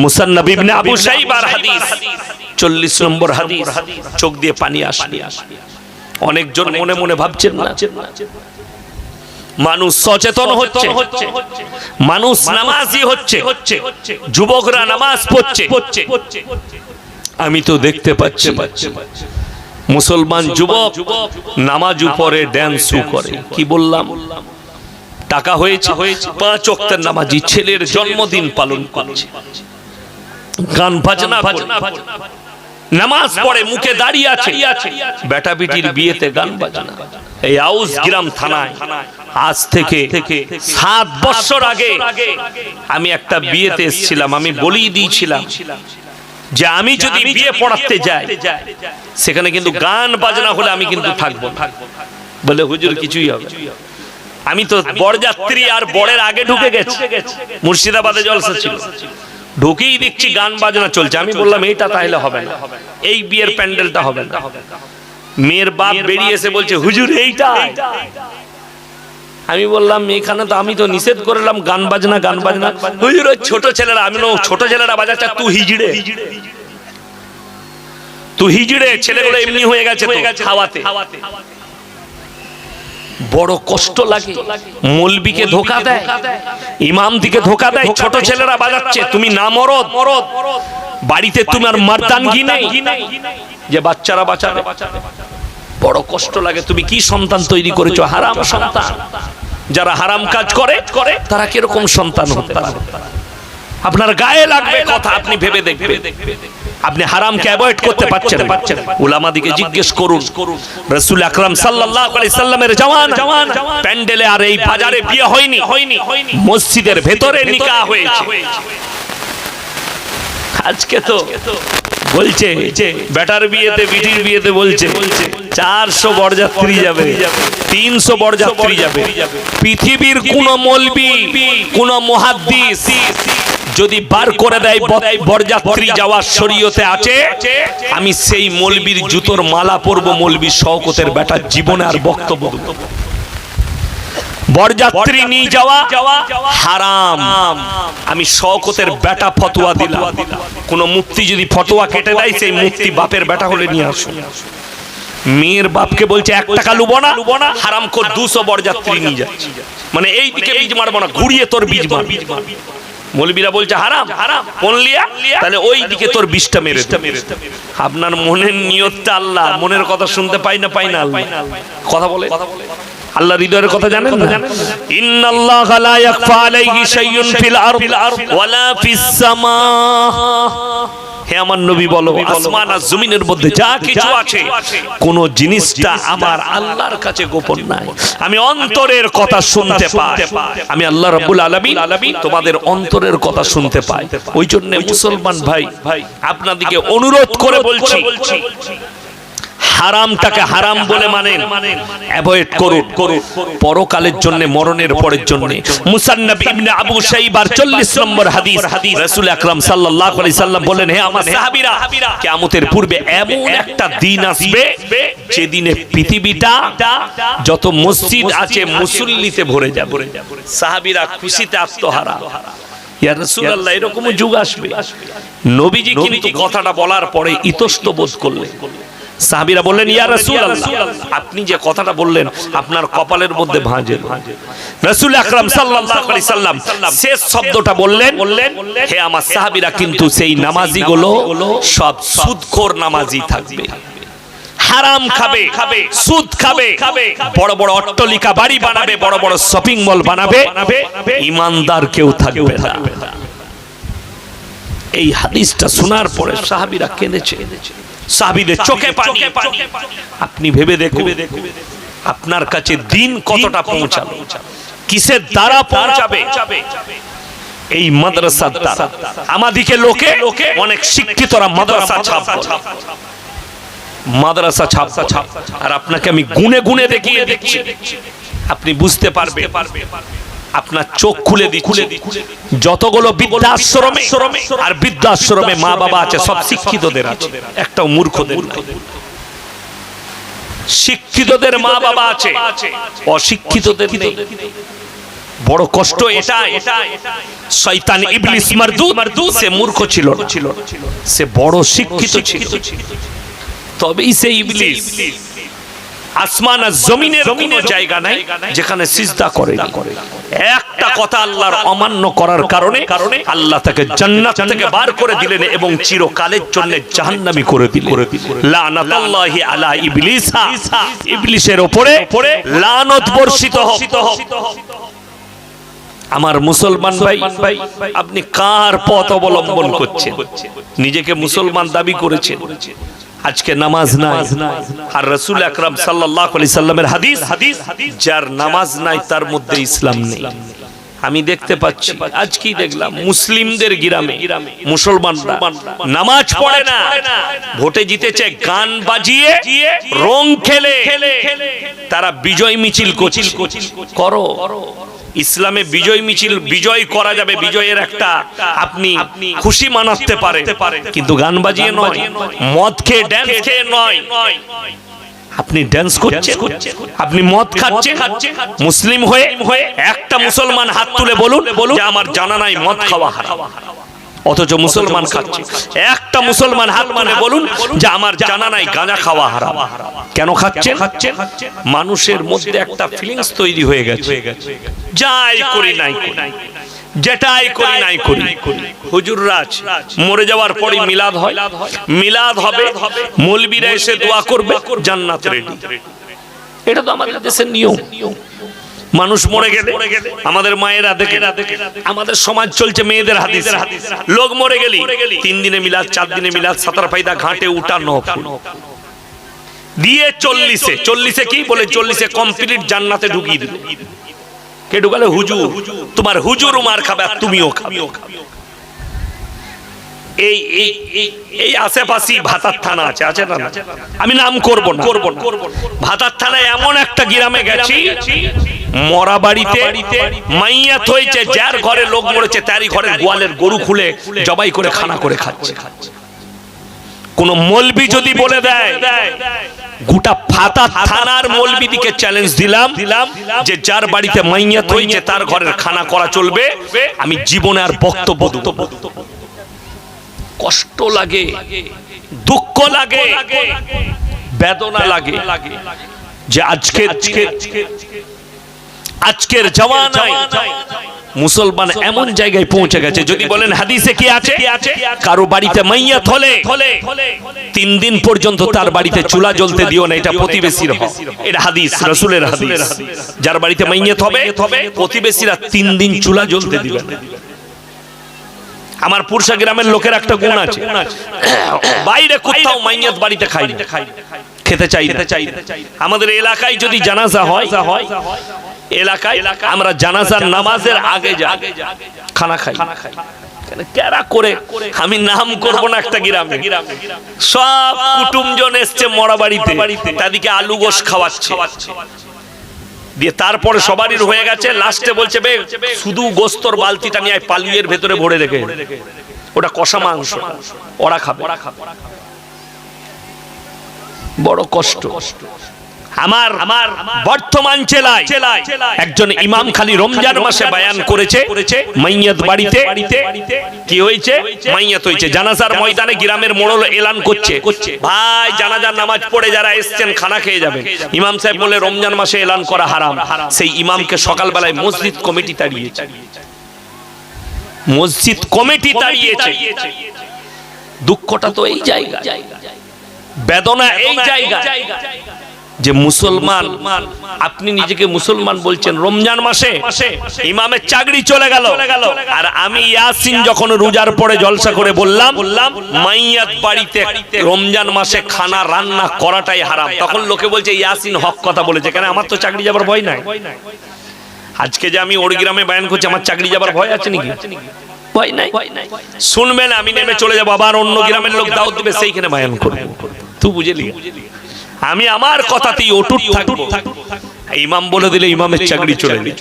মুসান্নাফ ইবনে আবু শাইবার হাদিস 40 নম্বর হাদিস। চোখ দিয়ে পানি আসে। অনেকজন মনে মনে ভাবছেন না, মানুষ সচেতন হচ্ছে, মানুষ নামাজি হচ্ছে, যুবকরা নামাজ পড়ছে। আমি তো দেখতে পাচ্ছি মুসলমান যুবক নামাজ পড়ে, ড্যান্সও করে। কি বললাম? টাকা হয়েছে, 5 ওয়াক্তের নামাজি ছেলের জন্মদিন পালন করছে, গান বাজনা করে, নামাজ পড়ে, মুখে দাঁড়িয়ে আছে, বেটা বেটির বিয়েতে গান বাজনা। এই আউস গ্রাম থানায় আজ থেকে 7 বছর আগে আমি একটা বিয়েতে এসেছিলাম। আমি বলেই দিয়েছিলাম যে আমি যদি বিয়ে পড়াতে যাই সেখানে কিন্তু গান বাজনা হলে আমি কিন্তু থাকবো না। বলে হুজুর কিছুই হবে। আমি তো বরযাত্রী আর বরের আগে ঢুকে গেছি, মুর্শিদাবাদে জলসা ছিল, ঢুকেই দেখছি গান বাজনা চলছে। আমি বললাম এইটা তাহলে হবে না, এই বিয়ের প্যান্ডেলটা হবে না। মেয়ের বাপ বেরিয়ে এসে বলছে হুজুর এইটা। আমি বললাম এখানে তো আমি তো নিষেধ করলাম গান বাজনা, গান বাজনা। হুজুর ওই ছোট ছেলেরা, আমি ছোট ছেলেরা বাজাচ্ছে, তুই হিজড়ে, তুই হিজড়ে, ছেলেগুলো এমনি হয়ে গেছে খাওয়াতে। বড় কষ্ট লাগে। মৌলবীকে ধোকা দেয়, ইমাম দিকে ধোকা দেয়, ছোট ছেলেরা বাজাচ্ছে। তুমি না মরদ, বাড়িতে তোমার মারদানগি নেই যে বাচ্চারা বাঁচাবে। বড় কষ্ট লাগে। তুমি কি সন্তান তৈরি করেছো? হারাম সন্তান। যারা হারাম কাজ করে তারা কিরকম সন্তান হতে পারে? আপনার গায়ে লাগবে কথা, আপনি ভেবে দেখবেন। আপনি হারামকে অ্যাভয়েড করতে পারছেন। উলামাদিকে জিজ্ঞেস করুন। রাসূল আকরাম সাল্লাল্লাহু আলাইহি সাল্লামের জওয়ান প্যান্ডেলে আর এই বাজারে বিয়ে হয়নি, মসজিদের ভেতরে নিকাহ হয়েছে। আজকে তো বলছে বেটার বিয়েতে, বিটির বিয়েতে বলছে 400 বরযাত্রী যাবে, 300 বরযাত্রী যাবে। পৃথিবীর কোন মৌলবী, কোন মুহাদ্দিস যদি বার করে দেয় বরযাত্রী যাওয়ার শরীয়তে আছে, আমি সেই মৌলবীর জুতোর মালা পরবো। মৌলবী শওকতের বেটার জীবনে আর বক্তব্য দেব। বরযাত্রী নিয়ে যাওয়া হারাম। আমি শওকতের বেটা ফতোয়া দিলাম। কোন মুফতি যদি ফতোয়া কেটে দেয়, সেই মুফতি বাপের বেটা হলে নিয়ে আসুন। মেয়ের বাপকে বলছে 1 টাকা লুবো না, হারাম কর 200 বরযাত্রী নিয়ে যাচ্ছে। মানে এই দিকে বীজ মারবো না, ঘুরিয়ে তোর বীজ মার। মৌলবীরা বলছে হারাম, পনলিয়া, তাহলে ওই দিকে তোর বিষটা মেরে। আপনার মনের নিয়তটা আল্লাহ, মনের কথা শুনতে পাই না আল্লাহ কথা বলে। আল্লাহ হৃদয়ের কথা জানেন না? ইন্নাল্লাহা লা ইয়াখফা আলাইহি শাইউন ফিল আরদি ওয়ালা ফিস সামা। হে আমার নবী বলো, আসমান আর জমিনের মধ্যে যা কিছু আছে কোন জিনিসটা আমার আল্লাহর কাছে গোপন নাই। আমি অন্তরের কথা শুনতে পাই। আমি আল্লাহ রাব্বুল আলামিন তোমাদের অন্তরের কথা শুনতে পাই। ওই জন্য মুসলমান ভাই আপনাদেরকে অনুরোধ করে বলছি, হারামটাকে হারাম বলে মানেন, অ্যাভয়েড করুন। পরকালের জন্য, মরণের পরের জন্য। মুসান্নাফ ইবনে আবু শাইবার 40 নম্বর হাদিস। রাসূল আকরাম সাল্লাল্লাহু আলাইহি সাল্লাম বলেন, হে আমার সাহাবীরা, কিয়ামতের পূর্বে এমন একটা দিন আসবে যেদিনে পৃথিবীটা যত মসজিদ আছে মুসল্লিতে ভরে যাবে। সাহাবীরা খুশিতে আত্মহারা। ইয়া রাসূলুল্লাহ, এরকম যুগ আসবে। নবীজি কিন্তু কথাটা বলার পরে ইতস্ত বোধ করলেন। সাহাবীরা বললেন, ইয়া রাসূলুল্লাহ, আপনি যে কথাটা বললেন আপনার কপালের মধ্যে ভাঁজে। রাসূল আকরাম সাল্লাল্লাহু আলাইহি সাল্লাম শেষ শব্দটা বললেন, হে আমার সাহাবীরা, কিন্তু সেই নামাজিগুলো সব সুদখোর নামাজি থাকবে, হারাম খাবে, সুদ খাবে, বড় বড় অট্টালিকা বাড়ি বানাবে, বড় বড় শপিং মল বানাবে, ঈমানদার কেউ থাকবে না। এই হাদিসটা শোনার পরে সাহাবীরা কেঁদেছে। সাহাবীদের চোখে পানি। আপনি ভেবে দেখুন আপনার কাছে দিন কতটা পৌঁছাবে, কিসের দ্বারা পৌঁছাবে? এই মাদ্রাসার দ্বারা। আমাদিকে লোকে অনেক শিক্ষিতরা মাদ্রাসা ছাপবে, মাদ্রাসা ছাপবে, আর আপনাকে আমি গুনে গুনে দেখিয়ে দিচ্ছি, আপনি বুঝতে পারবে। আপনার চোখ খুলে দিচ্ছে, যতগুলো বৃদ্ধাশ্রমে আর বৃদ্ধাশ্রমে মা বাবা আছে সব শিক্ষিতদের আছে, একটাও মূর্খদের নাই। শিক্ষিতদের মা বাবা আছে, অশিক্ষিতদের নেই। বড় কষ্ট এটা শয়তান ইবলিস মারদুদ সে মূর্খ ছিল, সে বড় শিক্ষিত ছিল, তবেই সে ইবলিস আসমান আর জমিনের কোনো জায়গা নাই যেখানে সিজদা করে। একটা কথা আল্লাহর অমান্য করার কারণে আল্লাহ তাকে জান্নাত থেকে বার করে দিলেন এবং চিরকালের জন্য জাহান্নামী করে দিলেন। লানাতুল্লাহি আলা ইবলিস, ইবলিসের উপরে লানত বর্ষিত হোক। আমার মুসলমান ভাই, আপনি কার পথ অবলম্বন করছেন? নিজেকে মুসলমান দাবি করেছেন, আজকে নামাজ নাই। আর রাসূল আকরাম সাল্লাল্লাহু আলাইহি সাল্লামের হাদিস, যার নামাজ নাই তার মধ্যে ইসলাম নেই। আমি দেখতে পাচ্ছি, আজকেই দেখলাম মুসলিমদের গ্রামে মুসলমানরা নামাজ পড়ে না, ভোটে জিতেছে গান বাজিয়ে রং খেলে তারা বিজয় মিছিল করো। ইসলামে বিজয় মিছিল বিজয় করা যাবে, বিজয়ের একটা আপনি খুশি মানাতে পারে, কিন্তু গান বাজিয়ে নয়, মদ খেয়ে ড্যান্স খেয়ে নয়। আপনি ড্যান্স করছেন, আপনি মদ খাচ্ছেন, মুসলিম হয়ে একটা মুসলমান হাত তুলে বলুন যে আমার জানা নাই মদ খাওয়া হারাম, অথচ মুসলমান খাচ্ছে। একটা মুসলমান হাত তুলে বলুন যে আমার জানা নাই গাঁজা খাওয়া হারাম। কেন খাচ্ছেন? মানুষের মধ্যে একটা ফিলিংস তৈরি হয়ে গেছে, যাই করি নাই করি, যেটাই করি নাই করি। হুজুররা মরে যাওয়ার পরে মিলাদ হয়, মিলাদ হবে, মৌলবীরা এসে দোয়া করবে, জান্নাত রেডি। এটা তো আমাদের দেশের নিয়ম। মানুষ মরে গেলে আমাদের মায়েরা দেখে, আমাদের সমাজ চলছে মেয়েদের হাদিস, লোক মরে গেলি 3 দিনে মিলাদ, 4 দিনে মিলাদ, সাতার ফায়দা ঘাটে উঠানো দিয়ে 40-এ কি বলে 40-এ কমপ্লিট জান্নাতে ঢুকিয়ে দিল। কে ঢুকালে? হুজুর। তোমার হুজুর মার খাবে আর তুমিও খাবে। এই আশেপাশে ভাতার থানা আছে না? আমি নাম করব না। ভাতার থানায় এমন একটা গ্রামে গেছি, মরা বাড়িতে মাইয়াত হয়েছে, যার ঘরে লোক মরেছে তারই ঘরের গোয়ালের গরু খুলে জবাই করে খানা করে খাচ্ছে। কোন মৌলবি যদি বলে দেয়, গোটা ভাতার থানার মৌলবিদিকে চ্যালেঞ্জ দিলাম যে যার বাড়িতে মাইয়াত হয়েছে তার ঘরের খানা করা চলবে, আমি জীবনে আর বক্তব্য দেব। কষ্ট লাগে, দুঃখ লাগে, বেদনা লাগে যে আজকের জামানায় মুসলমান এমন জায়গায় পৌঁছে গেছে। যদি বলেন হাদিসে কি আছে, কারো বাড়িতে মাইয়াত হলে 3 দিন পর্যন্ত তার বাড়িতে চুলা জ্বলতে দিও না, এটা প্রতিবেশীর হক। এটা হাদিস, রাসূলের হাদিস। যার বাড়িতে মাইয়াত হবে প্রতিবেশীরা 3 দিন চুলা জ্বলতে দিবে না। আমার পুরসা গ্রামের লোকের একটা গুণ আছে, বাইরে কোথাও মাইয়াত বাড়িতে খাই না, খেতে চাই। আমাদের এলাকায় যদি জানাজা হয়, এলাকায় আমরা জানাজার নামাজের আগে খানা খাই। কেরা করে আমি নাম করব না, একটা গ্রামে সব কুটুমজন এসছে মরা বাড়িতে, তাদেরকে আলু গোশ খাওয়াচ্ছে দিয়ে, তারপরে সবারই হয়ে গেছে, লাস্টে বলছে বে শুধু গোস্তর বালতিটা নিয়ে পালুয়ের ভেতরে ভরে রেখে, ওটা কষা মাংস, ওরা খাবে। বড় কষ্ট। আমার বর্তমান জেলায় একজন ইমাম খালি রমজান মাসে বয়ান করেছে, মাইয়াত বাড়িতে কি হয়েছে, মাইয়াত হয়েছে। জানাজার ময়দানে গ্রামের মোড়ল এলান করছে, ভাই জানাজার নামাজ পড়ে যারা এসেছেন খানা খেয়ে যাবেন। ইমাম সাহেব বলে রমজান মাসে এলান করা হারাম। সেই ইমামকে সকালবেলায় মসজিদ কমিটি তাড়িয়েছে, মসজিদ কমিটি তাড়িয়েছে। দুঃখটা তো এই জায়গা, বেদনা এই জায়গা যে মুসলমান, আপনি নিজেকে মুসলমান বলছেন, রমজান মাসে ইমামের চাকরি চলে গেল, আর আমি ইয়াসিন যখন রোজার পরে জলসা করে বললাম মাইয়াত বাড়িতে রমজান মাসে খানা রান্না করাটাই হারাম, তখন লোকে বলছে ইয়াসিন হক কথা বলেছে। কেন? আমার তো চাকরি যাবার ভয় নাই। আজকে যে আমি ওর গ্রামে বয়ান করছি, আমার চাকরি যাবার ভয় আছে নাকি? ভয় নাই। শুনবেন আমি নেমে চলে যাবো, আবার অন্য গ্রামের লোক দাওয়াত দিবে, সেইখানে বয়ান করবো। তুই বুঝলি, আমি আমার কথাতেই অটুট থাকবো। ইমাম বলে দিলে ইমামের চাকরি চলে গেল।